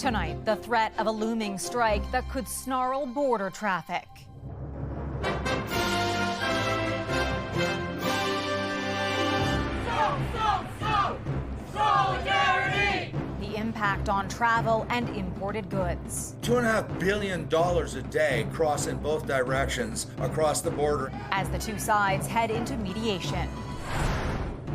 Tonight, the threat of a looming strike that could snarl border traffic. Solidarity! The impact on travel and imported goods. $2.5 billion a day crossing both directions across the border. As the two sides head into mediation.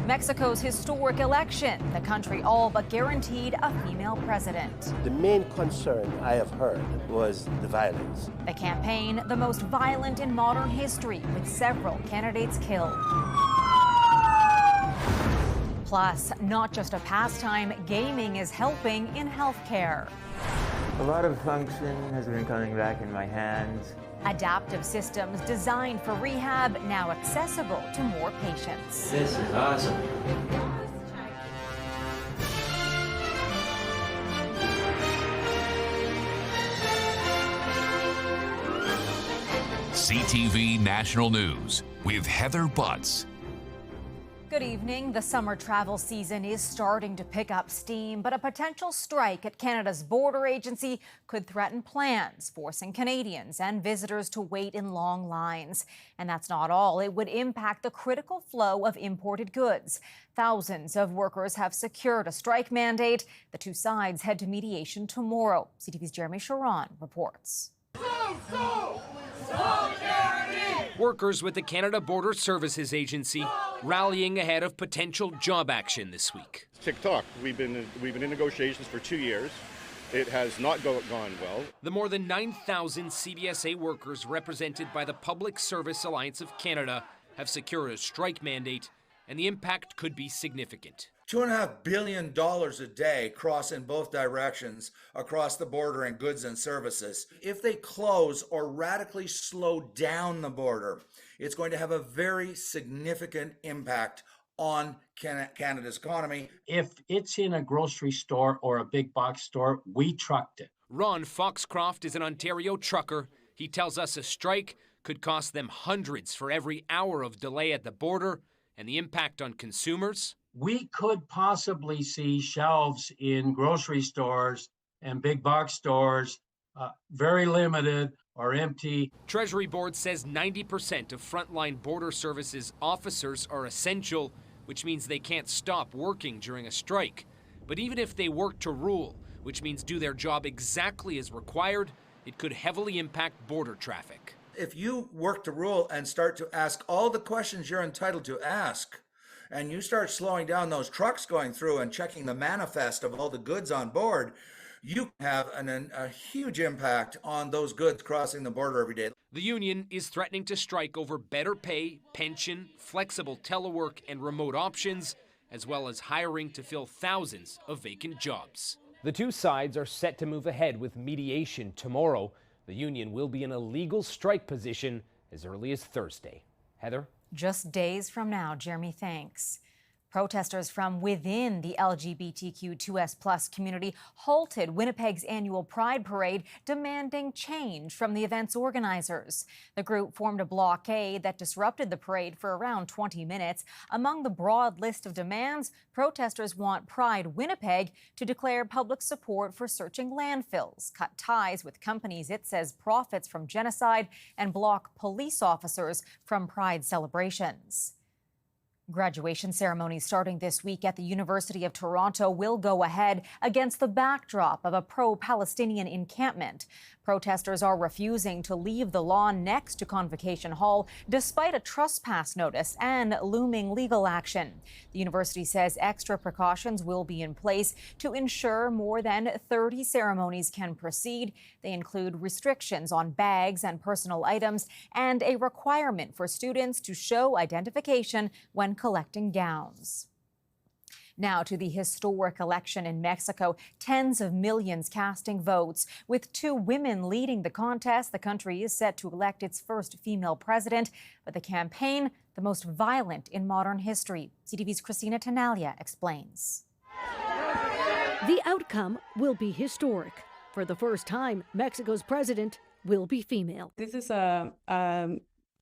Mexico's historic election, the country all but guaranteed a female president. The main concern I have heard was the violence. The campaign, the most violent in modern history, with several candidates killed. Plus, not just a pastime, gaming is helping in healthcare. A lot of function has been coming back in my hands. Adaptive systems designed for rehab, now accessible to more patients. This is awesome. CTV National News with Heather Butts. Good evening. The summer travel season is starting to pick up steam, but a potential strike at Canada's border agency could threaten plans, forcing Canadians and visitors to wait in long lines. And that's not all. It would impact the critical flow of imported goods. Thousands of workers have secured a strike mandate. The two sides head to mediation tomorrow. CTV's Jeremy Sharon reports. Workers with the Canada Border Services Agency rallying ahead of potential job action this week. TikTok, we've been in negotiations for 2 years. It has not gone well. The more than 9,000 CBSA workers represented by the Public Service Alliance of Canada have secured a strike mandate, and the impact could be significant. $2.5 billion a day crossing both directions across the border in goods and services. If they close or radically slow down the border, it's going to have a very significant impact on Canada's economy. If it's in a grocery store or a big box store, we trucked it. Ron Foxcroft is an Ontario trucker. He tells us a strike could cost them hundreds for every hour of delay at the border, and the impact on consumers. We could possibly see shelves in grocery stores and big box stores very limited or empty. Treasury Board says 90% of frontline border services officers are essential, which means they can't stop working during a strike. But even if they work to rule, which means do their job exactly as required, it could heavily impact border traffic. If you work to rule and start to ask all the questions you're entitled to ask, and you start slowing down those trucks going through and checking the manifest of all the goods on board, you have a huge impact on those goods crossing the border every day. The union is threatening to strike over better pay, pension, flexible telework, and remote options, as well as hiring to fill thousands of vacant jobs. The two sides are set to move ahead with mediation tomorrow. The union will be in a legal strike position as early as Thursday. Heather? Just days from now, Jeremy, thanks. Protesters from within the LGBTQ2S+ community halted Winnipeg's annual Pride Parade, demanding change from the event's organizers. The group formed a blockade that disrupted the parade for around 20 minutes. Among the broad list of demands, protesters want Pride Winnipeg to declare public support for searching landfills, cut ties with companies it says profits from genocide, and block police officers from Pride celebrations. Graduation ceremonies starting this week at the University of Toronto will go ahead against the backdrop of a pro-Palestinian encampment. Protesters are refusing to leave the lawn next to Convocation Hall despite a trespass notice and looming legal action. The university says extra precautions will be in place to ensure more than 30 ceremonies can proceed. They include restrictions on bags and personal items and a requirement for students to show identification when collecting gowns. Now to the historic election in Mexico, tens of millions casting votes. With two women leading the contest, the country is set to elect its first female president, but the campaign, the most violent in modern history. CTV's Christina Tanalia explains. The outcome will be historic. For the first time, Mexico's president will be female. This is a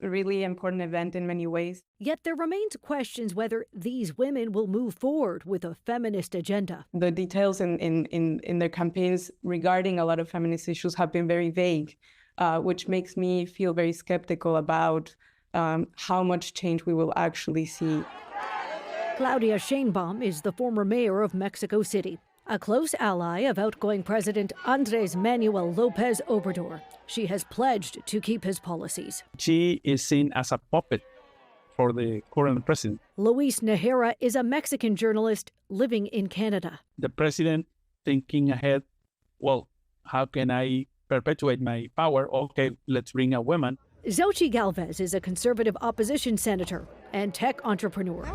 a really important event in many ways. Yet there remains questions whether these women will move forward with a feminist agenda. The details in their campaigns regarding a lot of feminist issues have been very vague, which makes me feel very skeptical about how much change we will actually see. Claudia Sheinbaum is the former mayor of Mexico City, a close ally of outgoing President Andrés Manuel López Obrador. She has pledged to keep his policies. She is seen as a puppet for the current president. Luis Najera is a Mexican journalist living in Canada. The president thinking ahead, well, how can I perpetuate my power? Okay, let's bring a woman. Xochitl Gálvez is a conservative opposition senator and tech entrepreneur.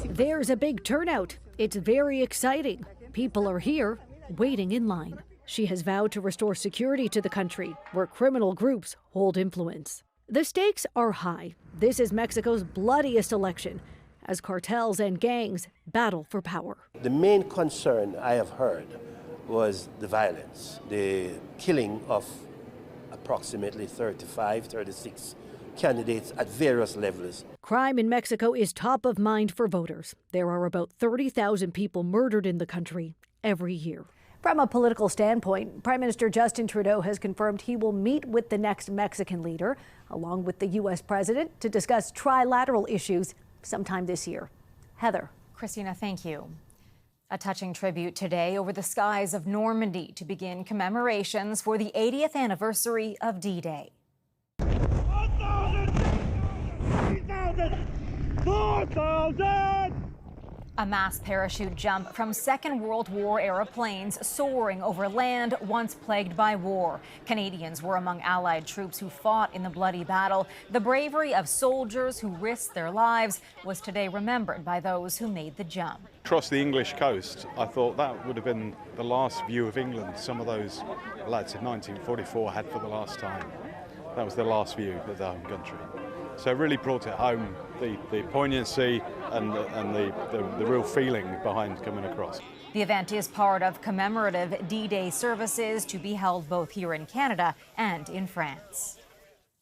There's a big turnout. It's very exciting. People are here, waiting in line. She has vowed to restore security to the country, where criminal groups hold influence. The stakes are high. This is Mexico's bloodiest election, as cartels and gangs battle for power. The main concern I have heard was the violence, the killing of approximately 35, 36 candidates at various levels. Crime in Mexico is top of mind for voters. There are about 30,000 people murdered in the country every year. From a political standpoint, Prime Minister Justin Trudeau has confirmed he will meet with the next Mexican leader, along with the U.S. president, to discuss trilateral issues sometime this year. Heather. Christina, thank you. A touching tribute today over the skies of Normandy to begin commemorations for the 80th anniversary of D-Day. 1,000! 3,000! 4,000! A mass parachute jump from Second World War era planes soaring over land once plagued by war. Canadians were among Allied troops who fought in the bloody battle. The bravery of soldiers who risked their lives was today remembered by those who made the jump. Across the English coast, I thought that would have been the last view of England some of those lads in 1944 had for the last time. That was the last view of their home country. So it really brought it home, the poignancy and the real feeling behind coming across. The event is part of commemorative D-Day services to be held both here in Canada and in France.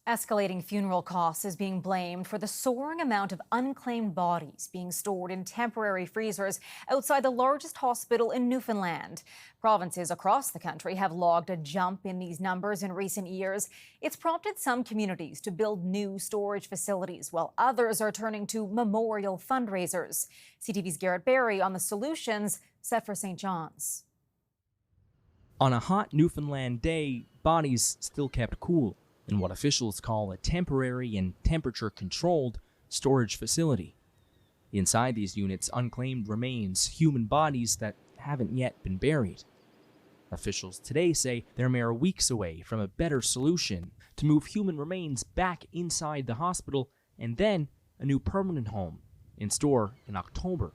Escalating funeral costs is being blamed for the soaring amount of unclaimed bodies being stored in temporary freezers outside the largest hospital in Newfoundland. Provinces across the country have logged a jump in these numbers in recent years. It's prompted some communities to build new storage facilities, while others are turning to memorial fundraisers. CTV's Garrett Berry on the solutions set for St. John's. On a hot Newfoundland day, bodies still kept cool in what officials call a temporary and temperature-controlled storage facility. Inside these units, unclaimed remains, human bodies that haven't yet been buried. Officials today say they're mere weeks away from a better solution to move human remains back inside the hospital and then a new permanent home in store in October.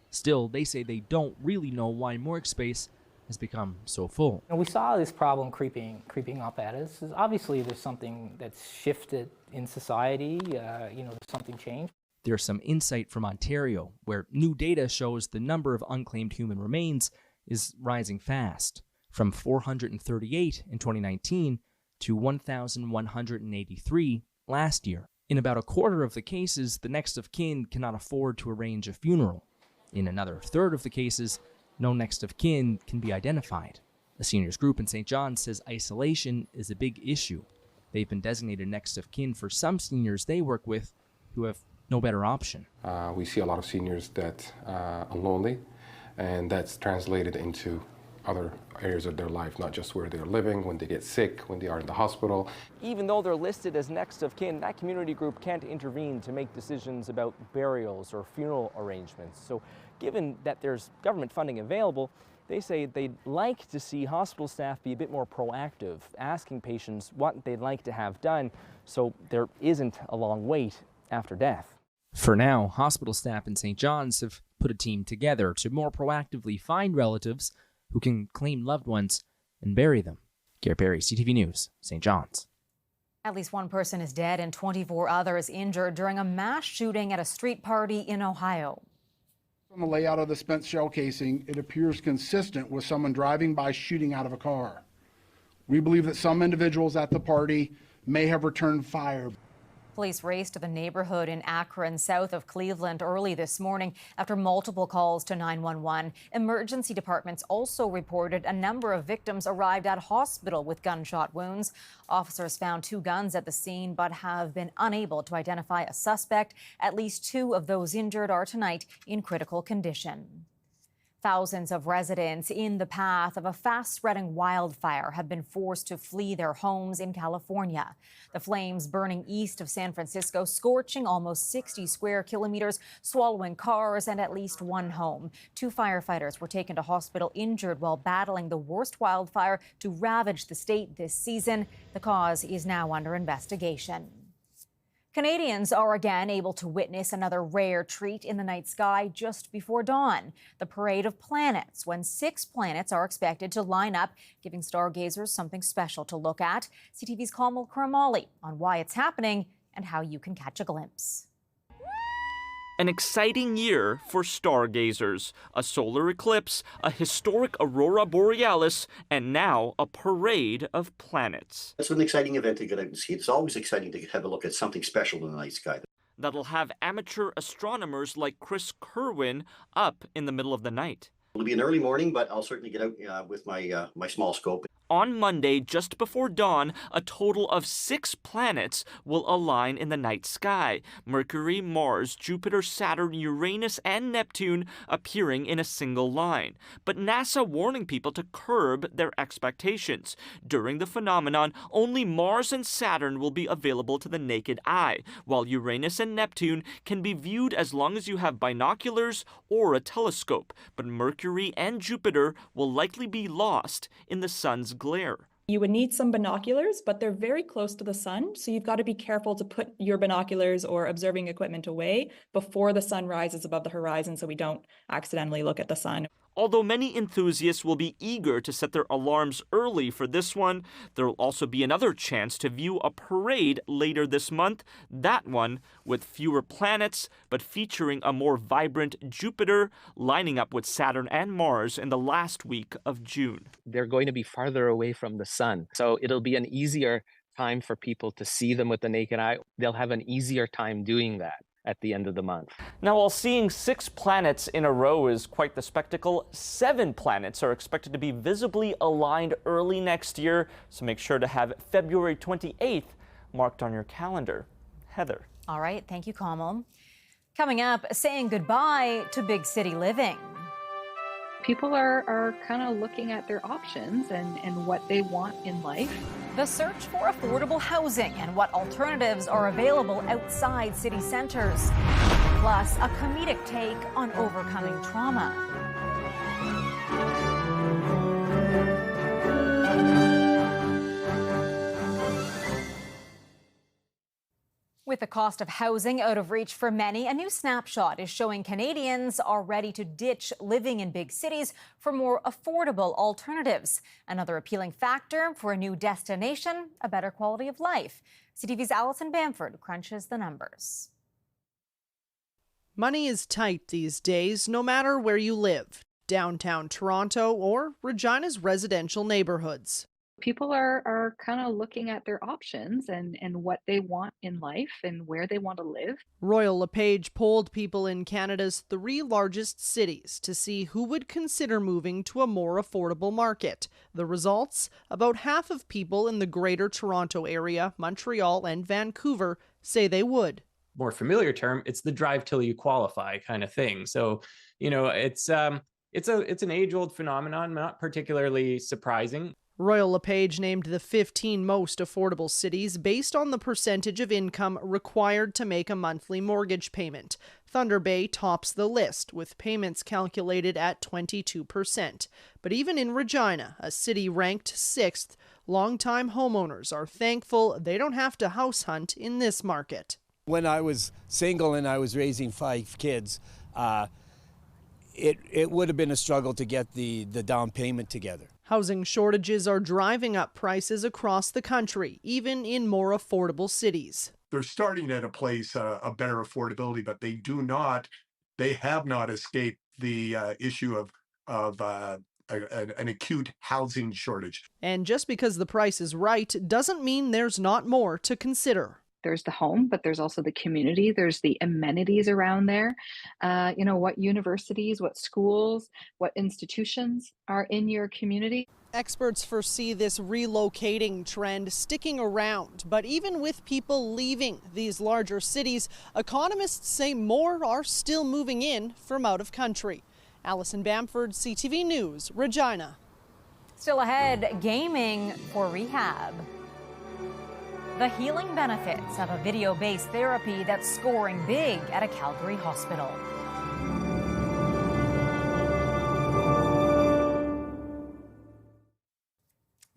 Still, they say they don't really know why morgue space has become so full. We saw this problem creeping up at us. Obviously, there's something that's shifted in society. Something changed. There's some insight from Ontario, where new data shows the number of unclaimed human remains is rising fast, from 438 in 2019 to 1,183 last year. In about a quarter of the cases, the next of kin cannot afford to arrange a funeral. In another third of the cases, no next of kin can be identified. A seniors group in St. John's says isolation is a big issue. They've been designated next of kin for some seniors they work with who have no better option. We see a lot of seniors that are lonely, and that's translated into other areas of their life, not just where they're living, when they get sick, when they are in the hospital. Even though they're listed as next of kin, that community group can't intervene to make decisions about burials or funeral arrangements. So given that there's government funding available, they say they'd like to see hospital staff be a bit more proactive, asking patients what they'd like to have done so there isn't a long wait after death. For now, hospital staff in St. John's have put a team together to more proactively find relatives who can claim loved ones and bury them. Garrett Berry, CTV News, St. John's. At least one person is dead and 24 others injured during a mass shooting at a street party in Ohio. From the layout of the spent shell casing, it appears consistent with someone driving by shooting out of a car. We believe that some individuals at the party may have returned fire. Police raced to the neighborhood in Akron, south of Cleveland, early this morning after multiple calls to 911. Emergency departments also reported a number of victims arrived at hospital with gunshot wounds. Officers found 2 guns at the scene but have been unable to identify a suspect. At least 2 of those injured are tonight in critical condition. Thousands of residents in the path of a fast-spreading wildfire have been forced to flee their homes in California. The flames burning east of San Francisco, scorching almost 60 square kilometers, swallowing cars and at least 1 home. 2 firefighters were taken to hospital injured while battling the worst wildfire to ravage the state this season. The cause is now under investigation. Canadians are again able to witness another rare treat in the night sky just before dawn, the Parade of Planets, when 6 planets are expected to line up, giving stargazers something special to look at. CTV's Kamal Karamali on why it's happening and how you can catch a glimpse. An exciting year for stargazers, a solar eclipse, a historic aurora borealis, and now a parade of planets. It's an exciting event to get out and see. It's always exciting to have a look at something special in the night sky. That'll have amateur astronomers like Chris Kerwin up in the middle of the night. It'll be an early morning, but I'll certainly get out with my small scope. On Monday, just before dawn, a total of 6 planets will align in the night sky. Mercury, Mars, Jupiter, Saturn, Uranus, and Neptune appearing in a single line. But NASA warning people to curb their expectations. During the phenomenon, only Mars and Saturn will be available to the naked eye, while Uranus and Neptune can be viewed as long as you have binoculars or a telescope. But Mercury and Jupiter will likely be lost in the sun's glare. You would need some binoculars, but they're very close to the sun, so you've got to be careful to put your binoculars or observing equipment away before the sun rises above the horizon so we don't accidentally look at the sun. Although many enthusiasts will be eager to set their alarms early for this one, there will also be another chance to view a parade later this month, that one with fewer planets, but featuring a more vibrant Jupiter, lining up with Saturn and Mars in the last week of June. They're going to be farther away from the sun, so it'll be an easier time for people to see them with the naked eye. They'll have an easier time doing that at the end of the month. Now, while seeing 6 planets in a row is quite the spectacle, 7 planets are expected to be visibly aligned early next year, so make sure to have February 28th marked on your calendar. Heather. All right, thank you, Kamal. Coming up, saying goodbye to big city living. People are kind of looking at their options and what they want in life. The search for affordable housing and what alternatives are available outside city centers. Plus, a comedic take on overcoming trauma. With the cost of housing out of reach for many, a new snapshot is showing Canadians are ready to ditch living in big cities for more affordable alternatives. Another appealing factor for a new destination, a better quality of life. CTV's Alison Bamford crunches the numbers. Money is tight these days, no matter where you live, downtown Toronto or Regina's residential neighborhoods. People are kind of looking at their options and what they want in life and where they want to live. Royal LePage polled people in Canada's 3 largest cities to see who would consider moving to a more affordable market. The results? About half of people in the Greater Toronto Area, Montreal, and Vancouver say they would. More familiar term, it's the drive till you qualify kind of thing. So, it's an age-old phenomenon, not particularly surprising. Royal LePage named the 15 most affordable cities based on the percentage of income required to make a monthly mortgage payment. Thunder Bay tops the list, with payments calculated at 22%. But even in Regina, a city ranked 6th, longtime homeowners are thankful they don't have to house hunt in this market. When I was single and I was raising 5 kids, it would have been a struggle to get the down payment together. Housing shortages are driving up prices across the country, even in more affordable cities. They're starting at a place of better affordability, but they have not escaped the issue of an acute housing shortage. And just because the price is right doesn't mean there's not more to consider. There's the home, but there's also the community. There's the amenities around there. What universities, what schools, what institutions are in your community. Experts foresee this relocating trend sticking around, but even with people leaving these larger cities, economists say more are still moving in from out of country. Allison Bamford, CTV News, Regina. Still ahead, gaming for rehab. The healing benefits of a video-based therapy that's scoring big at a Calgary hospital.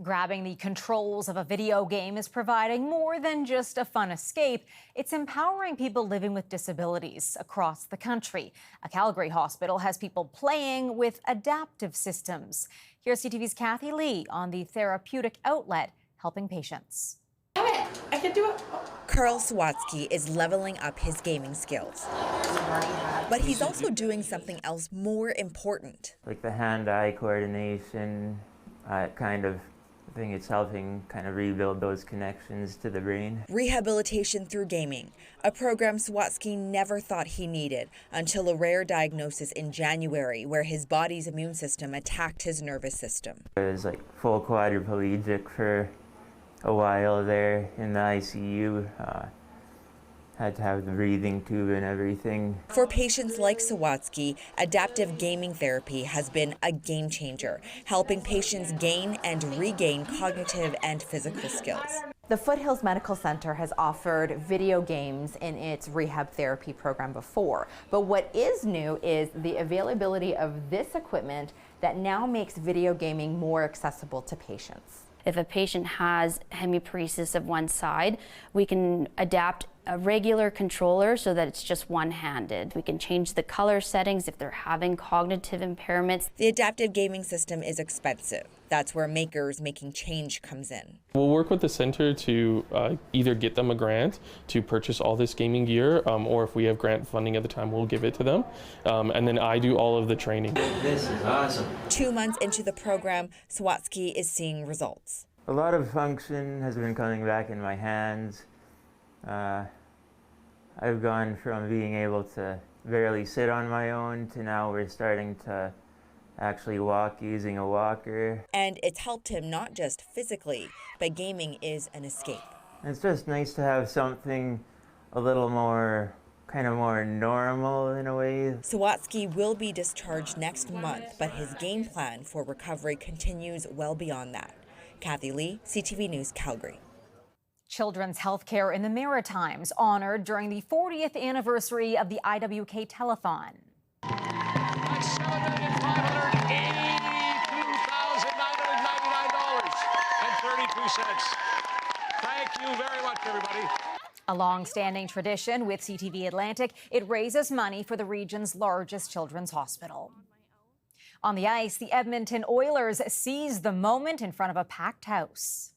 Grabbing the controls of a video game is providing more than just a fun escape. It's empowering people living with disabilities across the country. A Calgary hospital has people playing with adaptive systems. Here's CTV's Kathy Lee on the therapeutic outlet helping patients. I can do it. Karl Sawatsky is leveling up his gaming skills. But he's also doing something else more important. Like the hand-eye coordination, I think it's helping kind of rebuild those connections to the brain. Rehabilitation through gaming, a program Sawatsky never thought he needed until a rare diagnosis in January where his body's immune system attacked his nervous system. I was like full quadriplegic for a while there in the ICU. Had to have the breathing tube and everything. For patients like Sawatsky, adaptive gaming therapy has been a game changer, helping patients gain and regain cognitive and physical skills. The Foothills Medical Center has offered video games in its rehab therapy program before, but what is new is the availability of this equipment that now makes video gaming more accessible to patients. If a patient has hemiparesis of one side, we can adapt a regular controller so that it's just one-handed. We can change the color settings if they're having cognitive impairments. The adaptive gaming system is expensive. That's where Makers Making Change comes in. We'll work with the center to either get them a grant to purchase all this gaming gear, or if we have grant funding at the time, we'll give it to them. And then I do all of the training. This is awesome. 2 months into the program, Sawatsky is seeing results. A lot of function has been coming back in my hands. I've gone from being able to barely sit on my own to now we're starting to actually walk using a walker. And it's helped him not just physically, but gaming is an escape. It's just nice to have something a little more, kind of more normal in a way. Sawatsky will be discharged next month, but his game plan for recovery continues well beyond that. Kathy Lee, CTV News, Calgary. Children's healthcare in the Maritimes honored during the 40th anniversary of the IWK Telethon. That's $782,999.32. Thank you very much, everybody. A long-standing tradition with CTV Atlantic, it raises money for the region's largest children's hospital. On the ice, the Edmonton Oilers seized the moment in front of a packed house.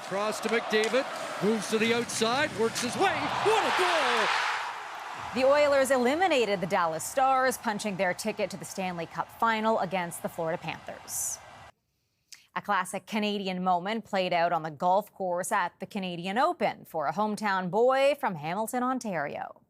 Cross to McDavid, moves to the outside, works his way. What a goal! The Oilers eliminated the Dallas Stars, punching their ticket to the Stanley Cup final against the Florida Panthers. A classic Canadian moment played out on the golf course at the Canadian Open for a hometown boy from Hamilton, Ontario.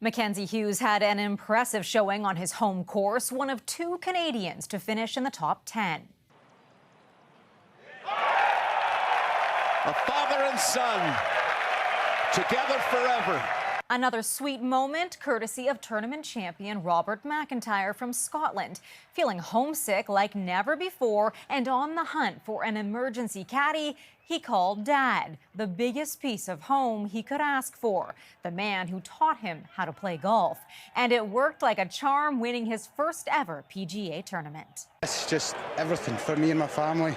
Mackenzie Hughes had an impressive showing on his home course, one of 2 Canadians to finish in the top 10. A father and son, together forever. Another sweet moment, courtesy of tournament champion Robert McIntyre from Scotland. Feeling homesick like never before and on the hunt for an emergency caddy, he called Dad, the biggest piece of home he could ask for, the man who taught him how to play golf. And it worked like a charm, winning his first ever PGA tournament. It's just everything for me and my family,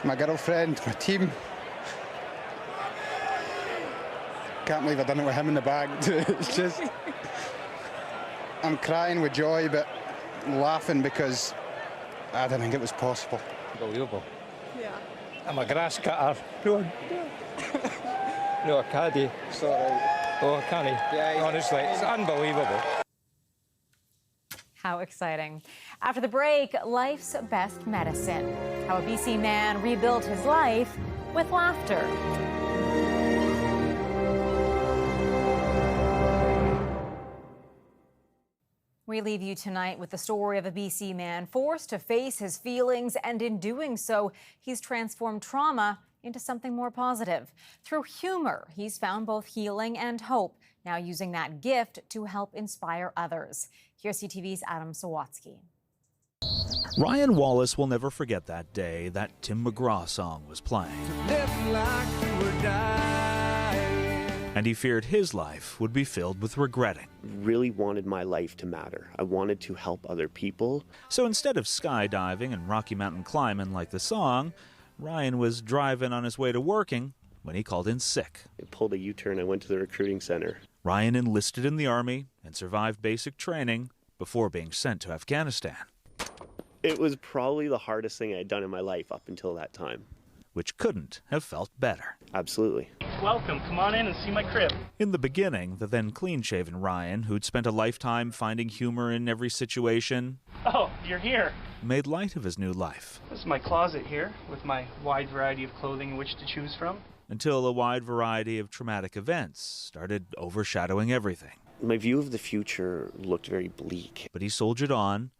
my girlfriend, my team. Can't believe I done it with him in the bag. It's just, I'm crying with joy, but laughing because I didn't think it was possible. Unbelievable. Yeah. I'm a grass cutter. No, a caddy. Sorry. Oh, a canny. Yeah, honestly, it's unbelievable. How exciting. After the break, life's best medicine. How a BC man rebuilt his life with laughter. We leave you tonight with the story of a BC man forced to face his feelings, and in doing so, he's transformed trauma into something more positive. Through humor, he's found both healing and hope, now using that gift to help inspire others. Here's CTV's Adam Sawatsky. Ryan Wallace will never forget that day that Tim McGraw song was playing. And he feared his life would be filled with regretting. Really wanted my life to matter. I wanted to help other people. So instead of skydiving and Rocky Mountain climbing like the song, Ryan was driving on his way to working when he called in sick. I pulled a U-turn. I went to the recruiting center. Ryan enlisted in the Army and survived basic training before being sent to Afghanistan. It was probably the hardest thing I had done in my life up until that time. Which couldn't have felt better. Absolutely. Welcome. Come on in and see my crib. In the beginning, the then clean-shaven Ryan, who'd spent a lifetime finding humor in every situation, Oh, you're here. made light of his new life. This is my closet here with my wide variety of clothing in which to choose from. Until a wide variety of traumatic events started overshadowing everything. My view of the future looked very bleak. But he soldiered on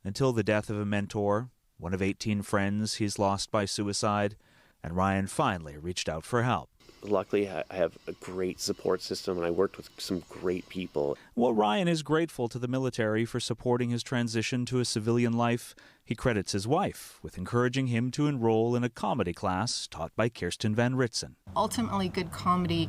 until the death of a mentor, one of 18 friends he's lost by suicide, and Ryan finally reached out for help. Luckily, I have a great support system, and I worked with some great people. While Ryan is grateful to the military for supporting his transition to a civilian life, he credits his wife with encouraging him to enroll in a comedy class taught by Kirsten Van Ritsen. Ultimately, good comedy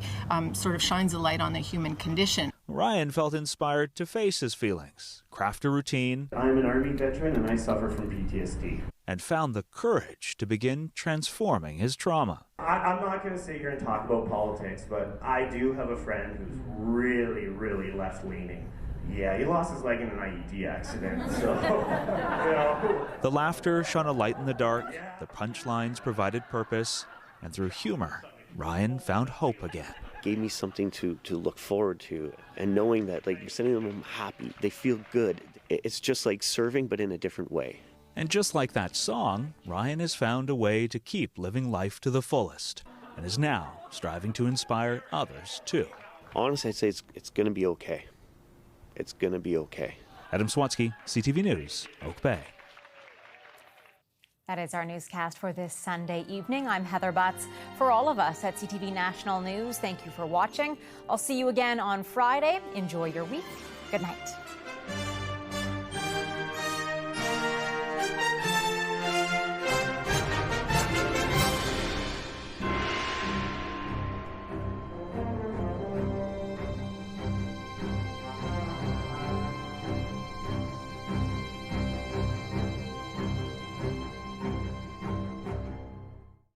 sort of shines a light on the human condition. Ryan felt inspired to face his feelings, craft a routine. I'm an Army veteran and I suffer from PTSD. And found the courage to begin transforming his trauma. I'm not going to sit here and talk about politics, but I do have a friend who's really, really left-leaning. Yeah, he lost his leg in an IED accident, so, you know. The laughter shone a light in the dark, the punchlines provided purpose, and through humor, Ryan found hope again. Gave me something to look forward to, and knowing that, like, you're sending them happy, they feel good. It's just like serving, but in a different way. And just like that song, Ryan has found a way to keep living life to the fullest, and is now striving to inspire others too. Honestly, I'd say it's going to be okay. It's going to be okay. Adam Swatsky, CTV News, Oak Bay. That is our newscast for this Sunday evening. I'm Heather Butts. For all of us at CTV National News, thank you for watching. I'll see you again on Friday. Enjoy your week. Good night.